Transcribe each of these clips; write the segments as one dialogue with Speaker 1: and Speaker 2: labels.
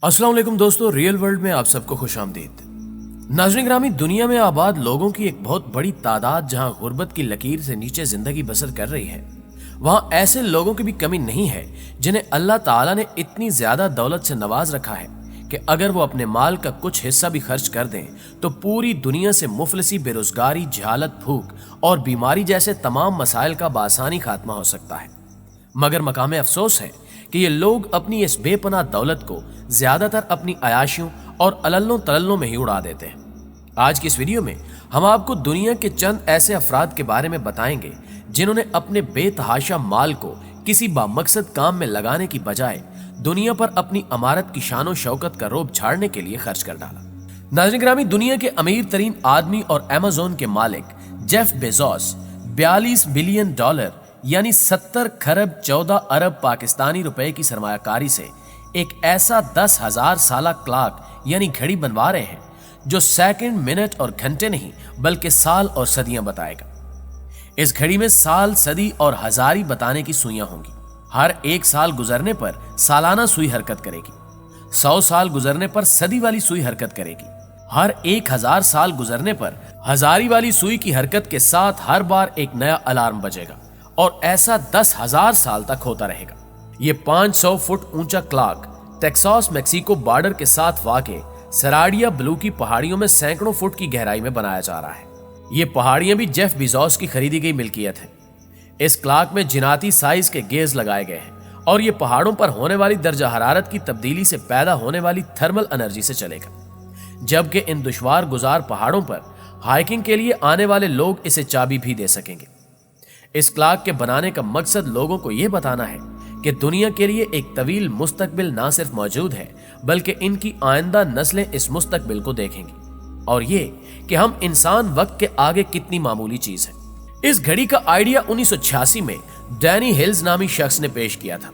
Speaker 1: अस्सलाम वालेकुम दोस्तों, रियल वर्ल्ड में आप सबको खुश आमदीद। नाज़रीन ग्रामी, दुनिया में आबाद लोगों की एक बहुत बड़ी तादाद जहां गुर्बत की लकीर से नीचे जिंदगी बसर कर रही है, वहां ऐसे लोगों की भी कमी नहीं है जिन्हें अल्लाह ताला ने इतनी ज्यादा दौलत से नवाज रखा है कि अगर वो अपने माल का कुछ हिस्सा भी खर्च कर दें तो पूरी दुनिया से मुफलिसी, बेरोजगारी, जहालत, भूख और बीमारी जैसे तमाम मसाइल का बासानी खात्मा हो सकता है। मगर मकाम अफसोस है कि ये लोग अपनी इस बेपनाह दौलत को ज्यादातर अपनी अयाशियों और अलल्लों तलल्लों में ही उड़ा देते हैं। आज की इस वीडियो में हम आपको दुनिया के चंद ऐसे अफराद के बारे में बताएंगे जिन्होंने अपने बेतहाशा माल को किसी बामकसद काम में लगाने की बजाय दुनिया पर अपनी अमारत की शानो शौकत का रोब झाड़ने के लिए खर्च कर डाला। नाज़रीन ग्रामी, दुनिया के अमीर तरीन आदमी और अमेज़न के मालिक जेफ बेजोस 42 बिलियन डॉलर यानी 70 खरब 14 अरब पाकिस्तानी रुपए की सरमायाकारी से एक ऐसा 10,000 साला क्लॉक यानी घड़ी बनवा रहे हैं जो सेकंड, मिनट और घंटे नहीं बल्कि साल और सदियां बताएगा। इस घड़ी में साल, सदी और हजारी बताने की सुइयां होंगी। हर एक साल गुजरने पर सालाना सुई हरकत करेगी। 100 साल गुजरने पर सदी वाली सुई हरकत करेगी। हर 1000 साल गुजरने पर हजारी वाली सुई की हरकत के साथ हर बार एक नया अलार्म बजेगा और ऐसा 10,000 साल तक होता रहेगा। ये 500 फुट ऊंचा क्लॉक टेक्सास मैक्सिको बॉर्डर के साथ वाक़े सराडिया ब्लू की पहाड़ियों में सैकड़ों फुट की गहराई में बनाया जा रहा है। ये पहाड़ियां भी जेफ बेजोस की खरीदी गई मिल्कियत है। इस क्लॉक में जिनाती साइज के गेज लगाए गए हैं और ये पहाड़ों पर होने वाली दर्जा हरारत की तब्दीली से पैदा होने वाली थर्मल एनर्जी से चलेगा, जबकि इन दुश्वार गुजार पहाड़ों पर हाइकिंग के लिए आने वाले लोग इसे चाबी भी दे सकेंगे। इस क्लॉक के बनाने का मकसद लोगों को यह बताना है कि दुनिया के लिए एक तवील मुस्तकबिल ना सिर्फ मौजूद है बल्कि इनकी आइंदा नस्लें इस मुस्तकबिल को देखेंगी, और ये कि हम इंसान वक्त के आगे कितनी मामूली चीज है। इस घड़ी का आइडिया 1986 में डैनी हिल्स नामी शख्स ने पेश किया था,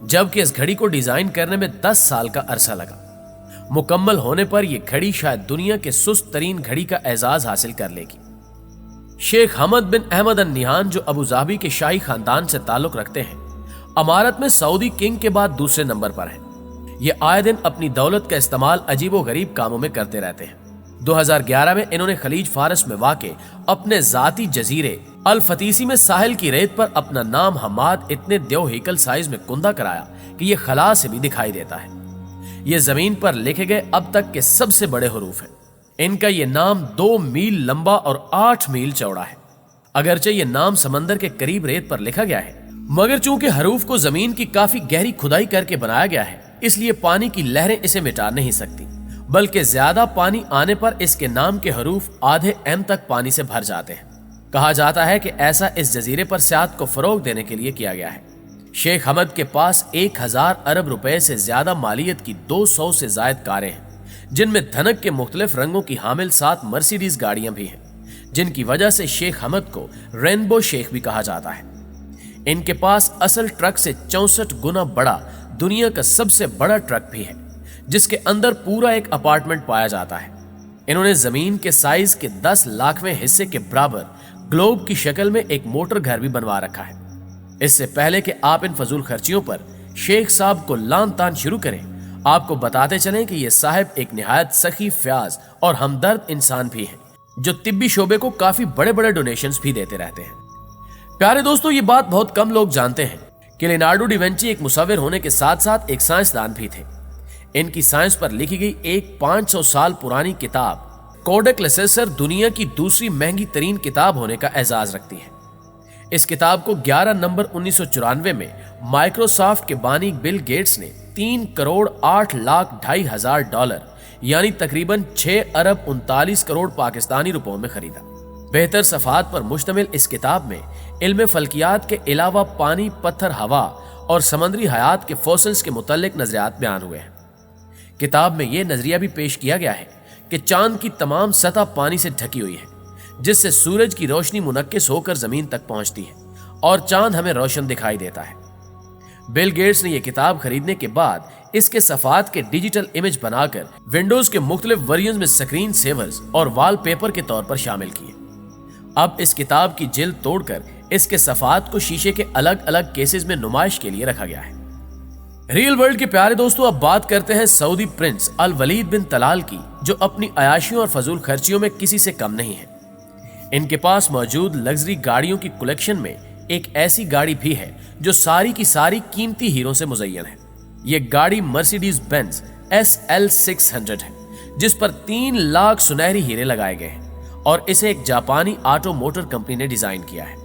Speaker 1: जबकि इस घड़ी को डिजाइन करने में 10 साल का अरसा लगा। मुकम्मल होने पर यह घड़ी शायद दुनिया के सुस्त तरीन घड़ी का एजाज हासिल कर लेगी। शेख हमद बिन अहमद अन निहान, जो अबू धाबी के शाही खानदान से ताल्लुक रखते हैं, अमारत में सऊदी किंग के बाद दूसरे नंबर पर हैं। ये आए दिन अपनी दौलत का इस्तेमाल अजीबो गरीब कामों में करते रहते हैं। 2011 में इन्होंने खलीज फारस में वाक़े अपने जाती जजीरे अल फतीसी में साहिल की रेत पर अपना नाम हमाद इतने देव हेकल साइज में कुंदा कराया कि ये खला से भी दिखाई देता है। ये जमीन पर लिखे गए अब तक के सबसे बड़े हरूफ हैं। इनका ये नाम 2 मील लंबा और 8 मील चौड़ा है। अगरचे ये नाम समंदर के करीब रेत पर लिखा गया है, मगर चूंकि हरूफ को जमीन की काफी गहरी खुदाई करके बनाया गया है, इसलिए पानी की लहरें इसे मिटा नहीं सकती, बल्कि ज्यादा पानी आने पर इसके नाम के हरूफ आधे एम तक पानी से भर जाते हैं। कहा जाता है कि ऐसा इस जजीरे पर सियाहत को फरोग देने के लिए किया गया है। शेख हमद के पास 1000 अरब रुपए से ज्यादा मालियत की 200 से जायद कारें हैं, जिनमें धनक के मुख्तलिफ रंगों की हामिल 7 मर्सिडीज गाड़ियां भी हैं, जिनकी वजह से शेख हमद को रेनबो शेख भी कहा जाता है। इनके पास असल ट्रक से 64 गुना बड़ा दुनिया का सबसे बड़ा ट्रक भी है, जिसके अंदर पूरा एक अपार्टमेंट पाया जाता है। इन्होंने जमीन के साइज के 10 लाखवें हिस्से के बराबर ग्लोब की शक्ल में एक मोटर घर भी बनवा रखा है। इससे पहले कि आप इन फजूल खर्चियों पर शेख साहब को लान तान शुरू करें, आपको बताते चलें कि ये साहब एक निहायत सखी, फ्याज और हमदर्द इंसान भी हैं, जो तिब्बी शोबे को काफी बड़े बड़े डोनेशंस भी देते रहते हैं। प्यारे दोस्तों, ये बात बहुत कम लोग जानते हैं कि लियोनार्डो दा विंची एक मुसव्विर होने के साथ साथ एक साइंसदान भी थे। इनकी साइंस पर लिखी गई एक 500 साल पुरानी किताब कोडेक्स लेसेसर दुनिया की दूसरी महंगी तरीन किताब होने का एजाज रखती है। इस किताब को 11 नवंबर 1994 में माइक्रोसॉफ्ट के बानी बिल गेट्स ने 3 करोड़ 8 लाख 2.5 हजार डॉलर यानी तकरीबन 6 अरब 39 करोड़ पाकिस्तानी रुपयों में खरीदा। बेहतर सफात पर मुश्तमिल इस किताब में इल्म फल्कियात के अलावा पानी, पत्थर, हवा और समंदरी हयात के फॉसिल्स के मुतल्लिक नजरियात बयान हुए हैं। किताब में यह नजरिया भी पेश किया गया है कि चांद की तमाम सतह पानी से ढकी हुई है, जिससे सूरज की रोशनी मुनक्किस होकर जमीन तक पहुंचती है और चांद हमें रोशन दिखाई देता है। बिल गेट्स ने यह किताब खरीदने के बाद इसके सफात के डिजिटल इमेज बनाकर विंडोज के मुख्तलिफ वर्जन में स्क्रीन सेवर्स और वॉलपेपर के तौर पर शामिल किए। अब इस किताब की जिल्द तोड़कर इसके सफात को शीशे के अलग अलग केसेस में नुमाइश के लिए रखा गया है। रियल वर्ल्ड के प्यारे दोस्तों, अब बात करते हैं सऊदी प्रिंस अल वलीद बिन तलाल की, जो अपनी अयाशियों और फजूल खर्चियों में किसी से कम नहीं है। इनके पास मौजूद लग्जरी गाड़ियों की कलेक्शन में एक ऐसी गाड़ी भी है जो सारी की सारी कीमती हीरों से मुज़य्यन है। ये गाड़ी मर्सिडीज बेंज SL 600 है, जिस पर 3 लाख सुनहरी हीरे लगाए गए हैं और इसे एक जापानी ऑटो मोटर कंपनी ने डिजाइन किया है।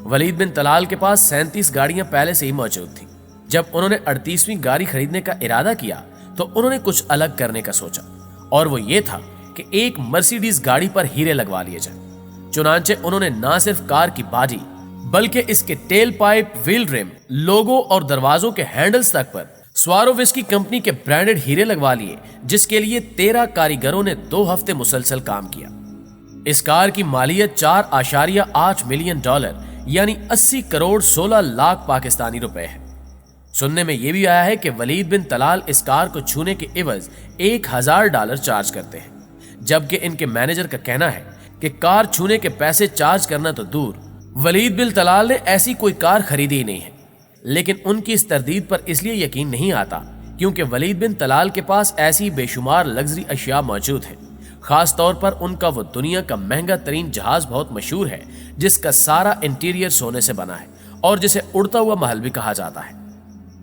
Speaker 1: वलीद बिन तलाल के पास 37 गाड़ियां पहले से ही मौजूद थी। जब उन्होंने 38वीं गाड़ी खरीदने का इरादा किया तो उन्होंने कुछ अलग करने का सोचा, और वो ये था कि एक मर्सिडीज गाड़ी पर हीरे लगवा लिए जाए। चुनांचे उन्होंने न सिर्फ कार की बॉडी बल्कि इसके टेल पाइप, व्हील रिम, लोगो और दरवाजों के हैंडल्स तक पर स्वारोविस्की कंपनी के ब्रांडेड हीरे लगवा लिए, जिसके लिए 13 कारीगरों ने 2 हफ्ते मुसलसल काम किया। इस कार की मालियत $4.8 मिलियन यानी 80 करोड़ 16 लाख पाकिस्तानी रुपए है। सुनने में यह भी आया है कि वलीद बिन तलाल इस कार को छूने के एवज $1000 चार्ज करते हैं, जबकि इनके मैनेजर का कहना है कि कार छूने के पैसे चार्ज करना तो दूर, वलीद बिन तलाल ने ऐसी कोई कार खरीदी ही नहीं है। लेकिन उनकी इस तरदीद पर इसलिए यकीन नहीं आता क्योंकि वलीद बिन तलाल के पास ऐसी बेशुमार लग्जरी अशिया मौजूद है। खास तौर पर उनका वो दुनिया का महंगा तरीन जहाज बहुत मशहूर है, जिसका सारा इंटीरियर सोने से बना है और जिसे उड़ता हुआ महल भी कहा जाता है।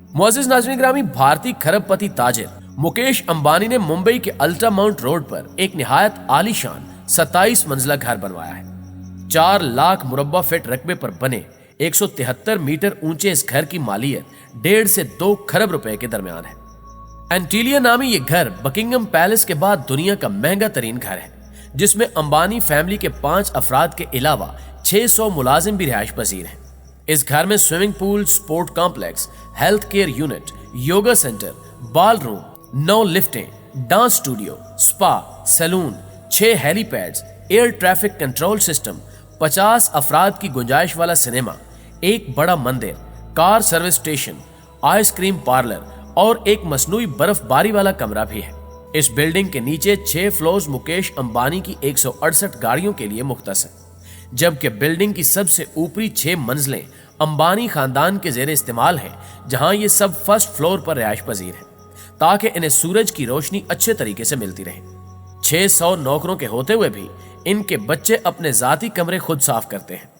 Speaker 1: मुअज़्ज़िज़ नाज़रीन ग्रामी, भारतीय खरबपति ताजिर मुकेश अंबानी ने मुंबई के अल्टा माउंट रोड पर एक निहायत आलीशान 27 मंजिला घर बनवाया है। 4 लाख मुरब्बा फीट रकबे पर बने 173 मीटर ऊंचे इस घर की मालियत 1.5 से 2 खरब रुपए के दरमियान है। एंटीलिया नामी ये घर बकिंगम पैलेस के बाद दुनिया का महंगा तरीन घर है, जिसमें अंबानी फैमिली के 5 अफराद के अलावा 600 मुलाजिम भी रिहाइश पजीर हैं। इस घर में swimming pool, sport complex, health care unit, yoga centre, ball room, 9 लिफ्टें, dance studio, spa, salon, 6 helipads, air traffic control system, 50 अफराद की गुंजाइश वाला सिनेमा, एक बड़ा मंदिर, car service station, ice cream parlour और एक मसनूई बर्फबारी वाला कमरा भी है। इस बिल्डिंग के नीचे 6 फ्लोर्स मुकेश अंबानी की 168 गाड़ियों के लिए मुख्तस है, जबकि बिल्डिंग की सबसे ऊपरी 6 मंजिलें अंबानी खानदान के जेर इस्तेमाल है, जहां ये सब फर्स्ट फ्लोर पर रिहाइश पजीर है ताकि इन्हें सूरज की रोशनी अच्छे तरीके से मिलती रहे। 600 नौकरों के होते हुए भी इनके बच्चे अपने जाती कमरे खुद साफ करते हैं।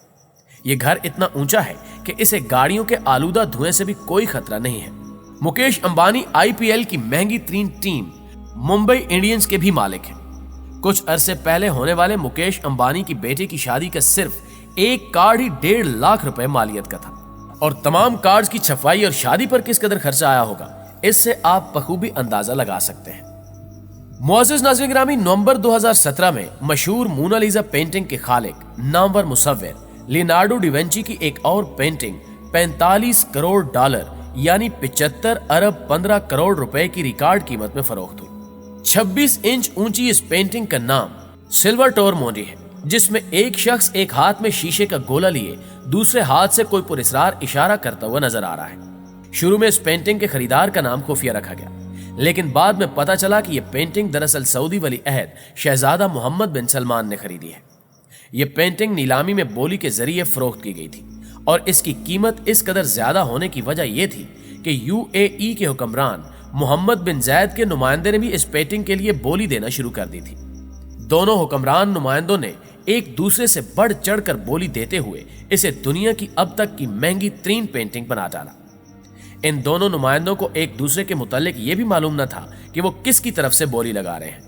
Speaker 1: ये घर इतना ऊंचा है कि इसे गाड़ियों के आलूदा धुएं से भी कोई खतरा नहीं है। मुकेश अंबानी IPL की महंगी तरीन टीम मुंबई इंडियंस के भी मालिक हैं। कुछ अरसे पहले होने वाले मुकेश अंबानी की बेटे की शादी का सिर्फ एक कार्ड ही 1.5 लाख रुपए मालियत का था, और तमाम कार्ड्स की छपाई और शादी पर किस कदर खर्चा आया होगा, इससे आप बखूबी अंदाजा लगा सकते हैं। मुअज़्ज़िज़ नाज़रीन ग्रामी, नवंबर 2017 में मशहूर मोनालिसा पेंटिंग के खालिक, नामवर मुसव्विर लियोनार्डो डी विंची की एक और पेंटिंग $45 करोड़ यानी 75 अरब 15 करोड़ रुपए की रिकॉर्ड कीमत में फरोख्त हुई। 26 इंच ऊंची इस पेंटिंग का नाम सिल्वर टोर मोंडी है, जिसमें एक शख्स एक हाथ में शीशे का गोला लिए दूसरे हाथ से कोई पुरस्कार इशारा करता हुआ नजर आ रहा है। शुरू में इस पेंटिंग के खरीदार का नाम खुफिया रखा गया, लेकिन बाद में पता चला कि यह पेंटिंग दरअसल सऊदी वली अहद शहजादा मोहम्मद बिन सलमान ने खरीदी है। यह पेंटिंग नीलामी में बोली के जरिए फरोख्त की गई थी, और इसकी कीमत इस कदर ज्यादा होने की वजह यह थी कि UAE के हुक्मरान मोहम्मद बिन जैद के नुमाइंदे ने भी इस पेंटिंग के लिए बोली देना शुरू कर दी थी। दोनों हुक्मरान नुमाइंदों ने एक दूसरे से बढ़ चढ़कर बोली देते हुए इसे दुनिया की अब तक की महंगी तरीन पेंटिंग बना डाला। इन दोनों नुमाइंदों को एक दूसरे के मुतालिक ये भी मालूम न था कि वो किसकी तरफ से बोली लगा रहे हैं,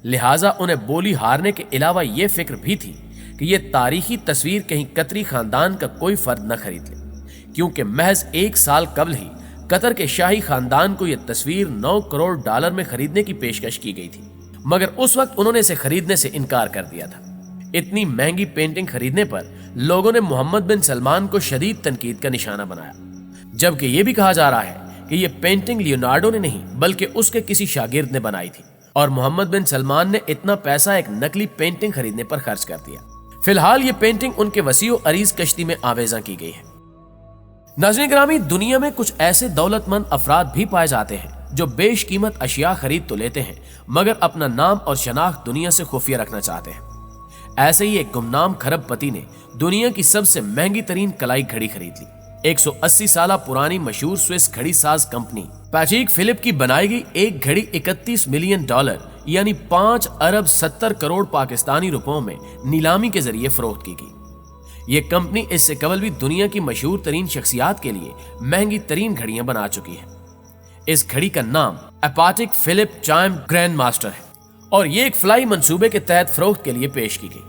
Speaker 1: लिहाजा उन्हें बोली हारने के अलावा ये फिक्र भी थी कि ये तारीखी तस्वीर कहीं कतरी खानदान का कोई फर्द न खरीद ले, क्योंकि महज 1 साल कबल ही कतर के शाही खानदान को यह तस्वीर $9 करोड़ में खरीदने की पेशकश की गई थी, मगर उस वक्त उन्होंने इसे खरीदने से इनकार कर दिया था। इतनी महंगी पेंटिंग खरीदने पर लोगों ने मोहम्मद बिन सलमान को शदीद तनकीद का निशाना बनाया, जबकि यह भी कहा जा रहा है कि यह पेंटिंग लियोनार्डो ने नहीं बल्कि उसके किसी शागिर्द ने बनाई थी, और मोहम्मद बिन सलमान ने इतना पैसा एक नकली पेंटिंग खरीदने पर खर्च कर दिया। फिलहाल ये पेंटिंग उनके वसीओ अरीज कश्ती में आवेजा की गई है। नाज़रीन ग्रामी, दुनिया में कुछ ऐसे दौलतमंद अफराद भी पाए जाते हैं जो बेशकीमत अशिया खरीद तो लेते हैं, मगर अपना नाम और शनाख्त दुनिया से खुफिया रखना चाहते हैं। ऐसे ही एक गुमनाम खरबपति ने दुनिया की सबसे महंगी तरीन कलाई घड़ी खरीद ली। 180 साल पुरानी मशहूर स्विस घड़ी साज कंपनी पैटेक फिलिप की बनाई गई एक घड़ी 31 मिलियन डॉलर यानी 5 अरब 70 करोड़ पाकिस्तानी रुपयों में नीलामी के जरिए फरोख्त की गई। ये कंपनी इससे कबल भी दुनिया की मशहूर तरीन शख्सियात के लिए महंगी तरीन घड़ियां बना चुकी है। इस घड़ी का नाम Patek Philippe chime grandmaster है और ये एक फ्लाई मंसूबे के तहत फरोख्त के लिए पेश की गई।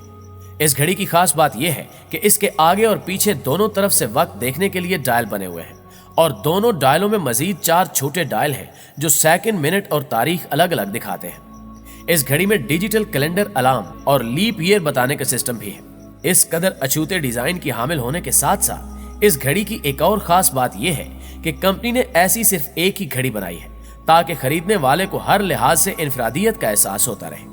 Speaker 1: इस घड़ी की खास बात यह है कि इसके आगे और पीछे दोनों तरफ से वक्त देखने के लिए डायल बने हुए हैं और दोनों डायलों में मजीद 4 छोटे डायल हैं जो सेकंड, मिनट और तारीख अलग अलग दिखाते हैं। इस घड़ी में डिजिटल कैलेंडर अलार्म और लीप ईयर बताने का सिस्टम भी है। इस कदर अछूते डिजाइन की हामिल होने के साथ साथ इस घड़ी की एक और खास बात यह है कि कंपनी ने ऐसी सिर्फ एक ही घड़ी बनाई है ताकि खरीदने वाले को हर लिहाज से इनफरादियत का एहसास होता रहे।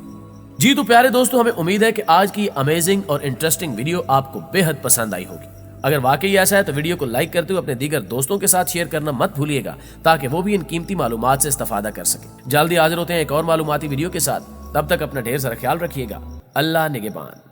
Speaker 1: जी तो प्यारे दोस्तों, हमें उम्मीद है कि आज की अमेजिंग और इंटरेस्टिंग वीडियो आपको बेहद पसंद आई होगी। अगर वाकई ऐसा है तो वीडियो को लाइक करते हुए अपने दीगर दोस्तों के साथ शेयर करना मत भूलिएगा ताकि वो भी इन कीमती मालूमात से इस्तेफादा कर सके। जल्दी हाजिर होते हैं एक और मालूमाती वीडियो के साथ। तब तक अपना ढेर सारा ख्याल रखिएगा। अल्लाह निगहबान।